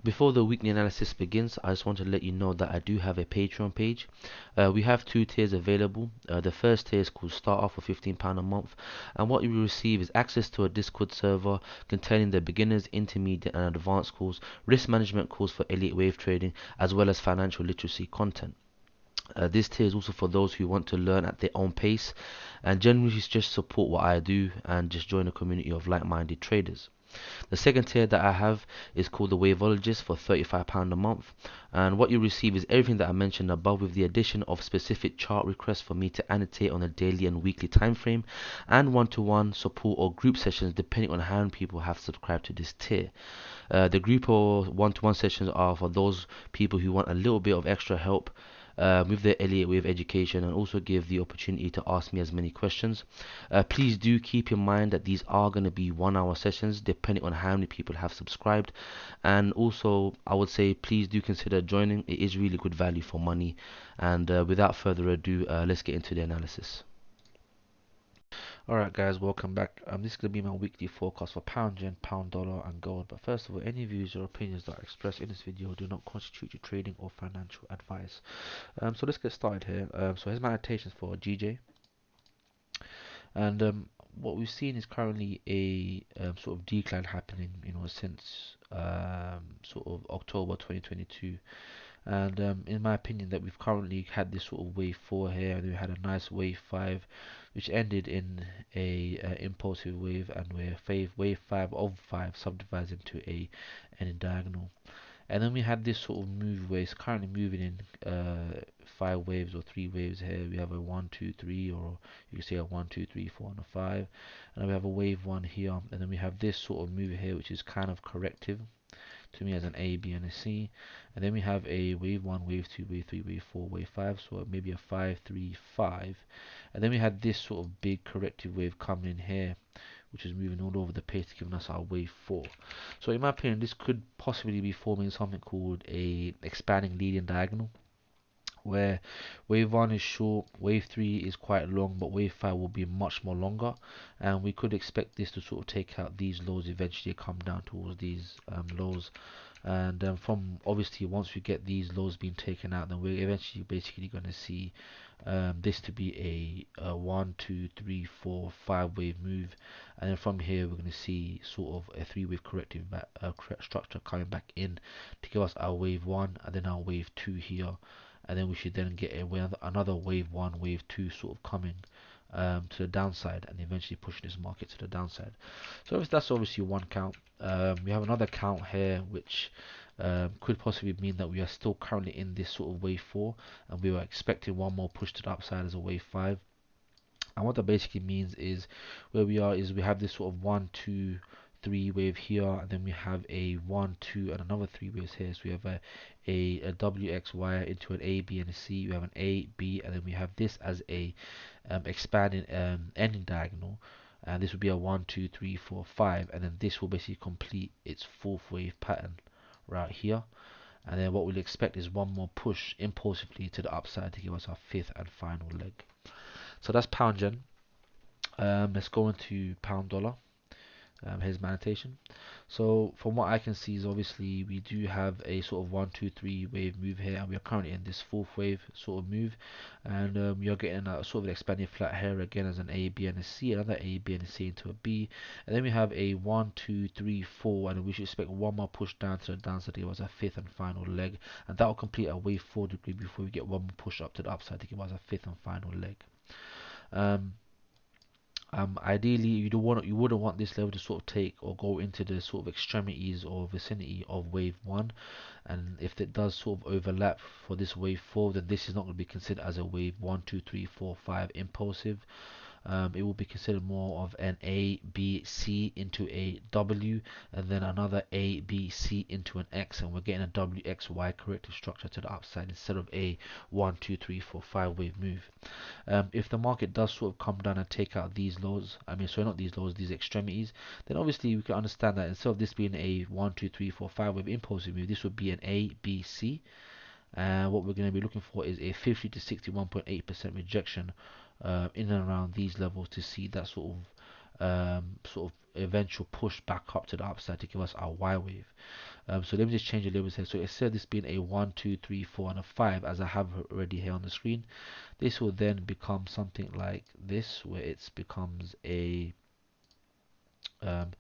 Before the weekly analysis begins, I just want to let you know that I do have a Patreon page. We have two tiers available. The first tier is called Start Off for £15 a month, and what you will receive is access to a Discord server containing the beginners, intermediate, and advanced course, risk management course for Elliot Wave trading, as well as financial literacy content. This tier is also for those who want to learn at their own pace and generally just support what I do and just join a community of like-minded traders. The second tier that I have is called the Waveologist for £35 a month, and what you receive is everything that I mentioned above with the addition of specific chart requests for me to annotate on a daily and weekly time frame, and one-to-one support or group sessions depending on how many people have subscribed to this tier. The group or one-to-one sessions are for those people who want a little bit of extra help with their Elliot Wave education, and also give the opportunity to ask me as many questions. Please do keep in mind that these are going to be 1 hour sessions depending on how many people have subscribed, and also I would say please do consider joining. It is really good value for money, and without further ado, let's get into the analysis. Alright guys, welcome back. This is going to be my weekly forecast for pound yen, pound dollar and gold. But first of all, any views or opinions that are expressed in this video do not constitute your trading or financial advice. So let's get started here. So here's my annotations for GJ. And what we've seen is currently a sort of decline happening, since sort of October 2022. And in my opinion, that we've currently had this sort of wave 4 here, and we had a nice wave 5 which ended in a impulsive wave, and where wave 5 of 5 subdivides into any diagonal. And then we had this sort of move where it's currently moving in 5 waves or 3 waves here. We have a 1 2 3, or you can say a 1 2 3 4 and a 5, and then we have a wave 1 here, and then we have this sort of move here which is kind of corrective to me as an A, B, and a C. And then we have a wave 1, wave 2, wave 3, wave 4, wave 5, so maybe a 5, 3, 5. And then we had this sort of big corrective wave coming in here, which is moving all over the place, giving us our wave 4. So in my opinion, this could possibly be forming something called a expanding leading diagonal, where wave 1 is short, wave 3 is quite long, but wave 5 will be much more longer, and we could expect this to sort of take out these lows, eventually come down towards these lows. And from obviously once we get these lows being taken out, then we're eventually basically going to see this to be a 1 2 3 4 5 wave move, and then from here we're going to see sort of a 3 wave corrective structure coming back in to give us our wave 1 and then our wave 2 here, and then we should then get another wave 1 wave 2 sort of coming to the downside, and eventually pushing this market to the downside. So that's obviously one count. We have another count here which could possibly mean that we are still currently in this sort of wave 4, and we were expecting one more push to the upside as a wave 5. And what that basically means is where we are is we have this sort of 1 2 3 wave here, and then we have a 1 2 and another 3 waves here. So we have a WXY into an A, B, and a C. We have an A, B, and then we have this as a expanding ending diagonal, and this would be a 1 2 3 4 5, and then this will basically complete its 4th wave pattern right here. And then what we'll expect is one more push impulsively to the upside to give us our 5th and final leg. So that's pound yen. Let's go into pound dollar. Here's my annotation. So from what I can see is obviously we do have a sort of 1 2 3 wave move here, and we are currently in this 4th wave sort of move, and we are getting a sort of an expanding flat here again as an A, B, and a C, another A, B, and a C into a B, and then we have a 1 2 3 4, and we should expect one more push down to the downside to give us a 5th and final leg, and that will complete a wave 4 degree before we get one more push up to the upside to give us a 5th and final leg. Ideally, you wouldn't want this level to sort of take or go into the sort of extremities or vicinity of wave 1, and if it does sort of overlap for this wave 4, then this is not going to be considered as a wave 1 2 3 4 5 impulsive. It will be considered more of an A, B, C into a W, and then another A, B, C into an X, and we're getting a W, X, Y corrective structure to the upside instead of a 1 2 3 4 5 wave move. If the market does sort of come down and take out these lows, not these lows, these extremities, then obviously we can understand that instead of this being a 1 2 3 4 5 wave impulsive move, this would be an A, B, C. What we're going to be looking for is a 50 to 61.8% rejection in and around these levels to see that sort of eventual push back up to the upside to give us our Y wave. So let me just change the labels here. So instead of this being a 1, 2, 3, 4, and a 5, as I have already here on the screen, this will then become something like this, where it becomes um,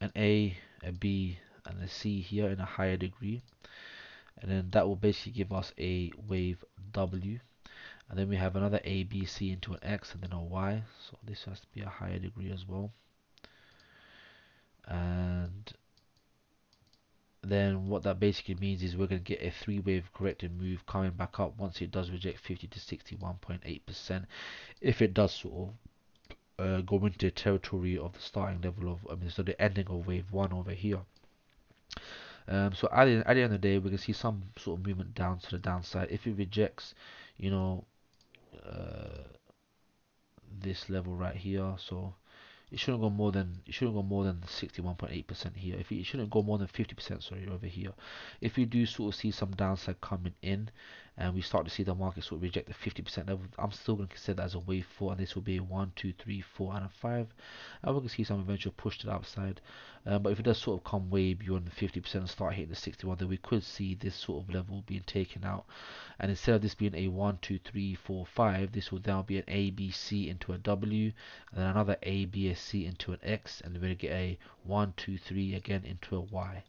an A, a B, and a C here in a higher degree, and then that will basically give us a wave W, and then we have another A, B, C into an X, and then a Y. So this has to be a higher degree as well, and then what that basically means is we're going to get a three-wave corrected move coming back up once it does reject 50 to 61.8%. If it does sort of go into the territory of the starting level of, so the ending of wave 1 over here. So at the end of the day, we can see some sort of movement down to the downside. If it rejects, you know, uh, this level right here, so it shouldn't go more than 61.8% here. If it shouldn't go more than 50%, sorry, over here. If we do sort of see some downside coming in, and we start to see the market sort of reject the 50% level, I'm still going to consider that as a wave 4, and this will be a 1, 2, 3, 4, and a 5. And we can see some eventual push to the upside. But if it does sort of come way beyond the 50% and start hitting the 61, then we could see this sort of level being taken out. And instead of this being a 1, 2, 3, 4, 5, this will now be an A, B, C into a W, and then another A, B, C into an X, and we're going to get a 1, 2, 3 again into a Y.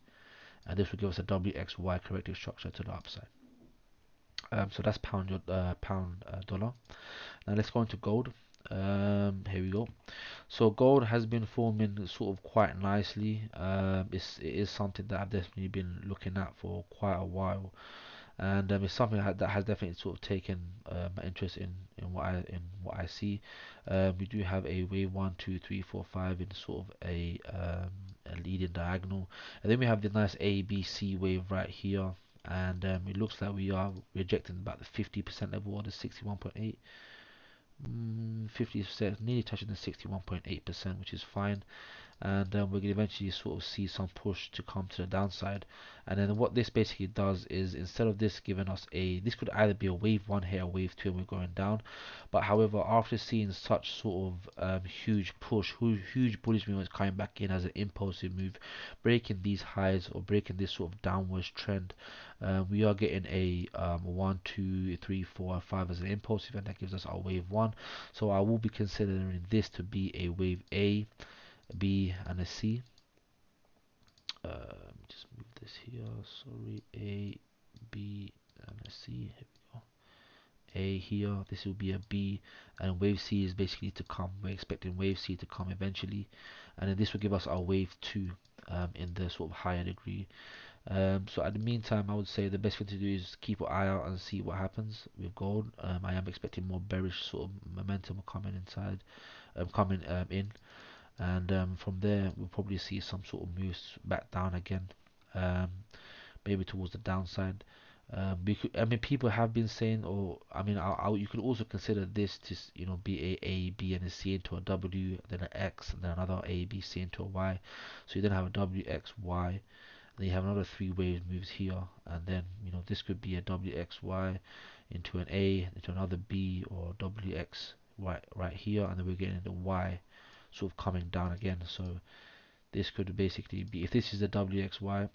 And this will give us a WXY corrective structure to the upside. So that's pound dollar. Now let's go into gold. Here we go. So gold has been forming sort of quite nicely. It is something that I've definitely been looking at for quite a while, and it's something that has definitely sort of taken my interest in what I see. We do have a wave 1, 2, 3, 4, 5 in sort of a leading diagonal, and then we have the nice A B C wave right here, and it looks like we are rejecting about the 50% level or the 61.8. 50%, nearly touching the 61.8%, which is fine, and we're going to eventually sort of see some push to come to the downside. And then what this basically does is, instead of this giving us this could either be a wave 1 here, a wave 2, and we're going down. But however, after seeing such sort of huge push, huge bullish movements coming back in as an impulsive move, breaking these highs or breaking this sort of downwards trend, we are getting a 1, 2, 3, 4, 5 as an impulsive, and that gives us our wave 1. So I will be considering this to be a wave A, B, and a C. Let me just move this here. Sorry, A, B, and a C. Here we go. A here. This will be a B, and wave C is basically to come. We're expecting wave C to come eventually, and then this will give us our wave 2 in the sort of higher degree. So at the meantime, I would say the best thing to do is keep an eye out and see what happens with gold. I am expecting more bearish sort of momentum coming in, and from there we'll probably see some sort of moves back down again, um, maybe towards the downside. I mean, people have been saying, or I mean, you could also consider this to be a B and a C into a W, then an X, and then another A, B, C into a Y. So you then have a W, X, Y. Then you have another three wave moves here, and then this could be a W, X, Y into an A, into another B, or W, X, Y right here, and then we're getting the Y sort of coming down again. So this could basically be, if this is the WXY,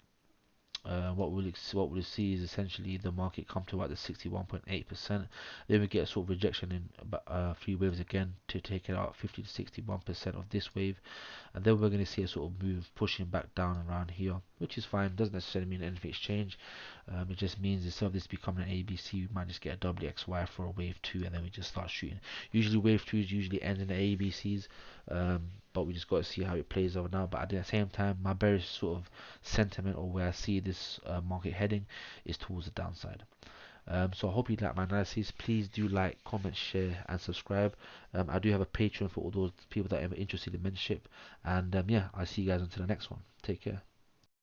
what we'll see is essentially the market come to about the 61.8%. Then we get a sort of rejection in about 3 waves again to take it out 50 to 61% of this wave, and then we're going to see a sort of move pushing back down around here, which is fine. Doesn't necessarily mean anything's changed. It just means instead of this becoming an ABC, we might just get a WXY for a wave 2, and then we just start shooting. Usually wave 2s usually end in the ABCs, but we just got to see how it plays over now. But at the same time, my bearish sort of sentiment, or where I see this market heading, is towards the downside. So I hope you like my analysis. Please do like, comment, share, and subscribe. I do have a Patreon for all those people that are interested in mentorship. And yeah, I'll see you guys until the next one. Take care.